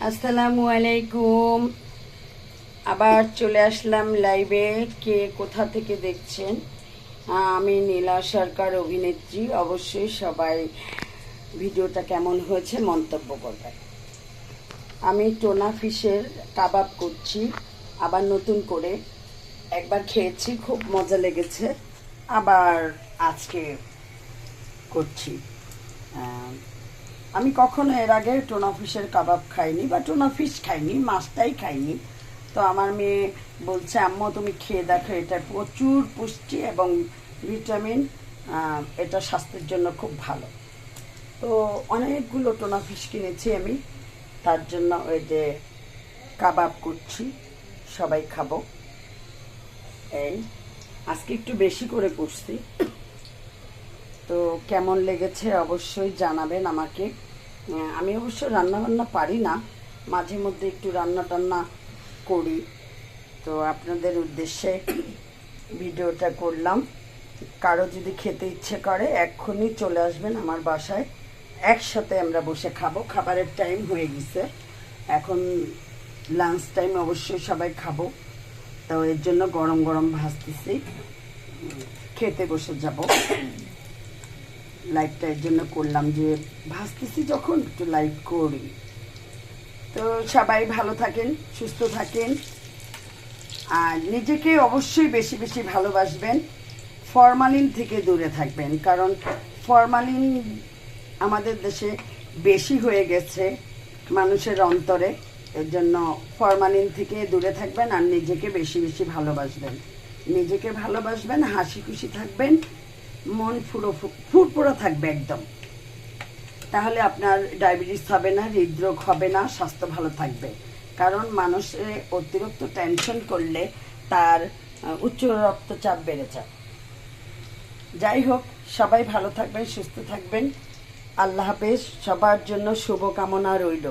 আসসালামু আলাইকুম। আবার চলে আসলাম লাইভে। কে কোথা থেকে দেখছেন? আমি নীলা সরকার, অভিনেত্রী। অবশ্যই সবাই ভিডিওটা কেমন হয়েছে মন্তব্য করবেন। আমি টোনা ফিশের কাবাব করছি, আবার নতুন করে। একবার খেয়েছি, খুব মজা লেগেছে, আবার আজকে করছি। আমি কখনো এর আগে টোনা ফিশের কাবাব খাইনি বা টোনা ফিশ খাইনি, মাছটাই খাইনি। তো আমার মেয়ে বলছে, আম্মু তুমি খেয়ে দেখো, এটা প্রচুর পুষ্টি এবং ভিটামিন, এটা স্বাস্থ্যের জন্য খুব ভালো। তো অনেকগুলো টোনা ফিশ কিনেছি আমি, তার জন্য ওই যে কাবাব করছি, সবাই খাবো। এই আজকে একটু বেশি করে করছি। তো কেমন লেগেছে অবশ্যই জানাবেন আমাকে। আমি অবশ্য রান্না বান্না পারি না, মাঝে মধ্যে একটু রান্না টান্না করি। তো আপনাদের উদ্দেশ্যে ভিডিওটা করলাম। কারো যদি খেতে ইচ্ছে করে এক্ষুনি চলে আসবেন আমার বাসায়, একসাথে আমরা বসে খাবো। খাবারের টাইম হয়ে গেছে, এখন লাঞ্চ টাইম, অবশ্যই সবাই খাবো। তো এর জন্য গরম গরম ভাজতেছি, খেতে বসে যাব। লাইভটা এর জন্য করলাম যে ভাজতেছি যখন একটু লাইভ করি। তো সবাই ভালো থাকেন, সুস্থ থাকেন, আর নিজেকে অবশ্যই বেশি বেশি ভালোবাসবেন। ফরমালিন থেকে দূরে থাকবেন, কারণ ফরমালিন আমাদের দেশে বেশি হয়ে গেছে মানুষের অন্তরে। এর জন্য ফরমালিন থেকে দূরে থাকবেন, আর নিজেকে বেশি বেশি ভালোবাসবেন। নিজেকে ভালোবাসবেন, হাসি খুশি থাকবেন, মন ফুরফুরা থাকবে একদম। তাহলে আপনার ডায়াবেটিস হবে না, হৃদরোগ হবে না, স্বাস্থ্য ভালো থাকবে। কারণ মানুষের অতিরিক্ত টেনশন করলে তার উচ্চ রক্তচাপ বেড়ে যায়। যাই হোক, সবাই ভালো থাকবেন, সুস্থ থাকবেন। আল্লাহ হাফেজ। সবার জন্য শুভকামনা রইল।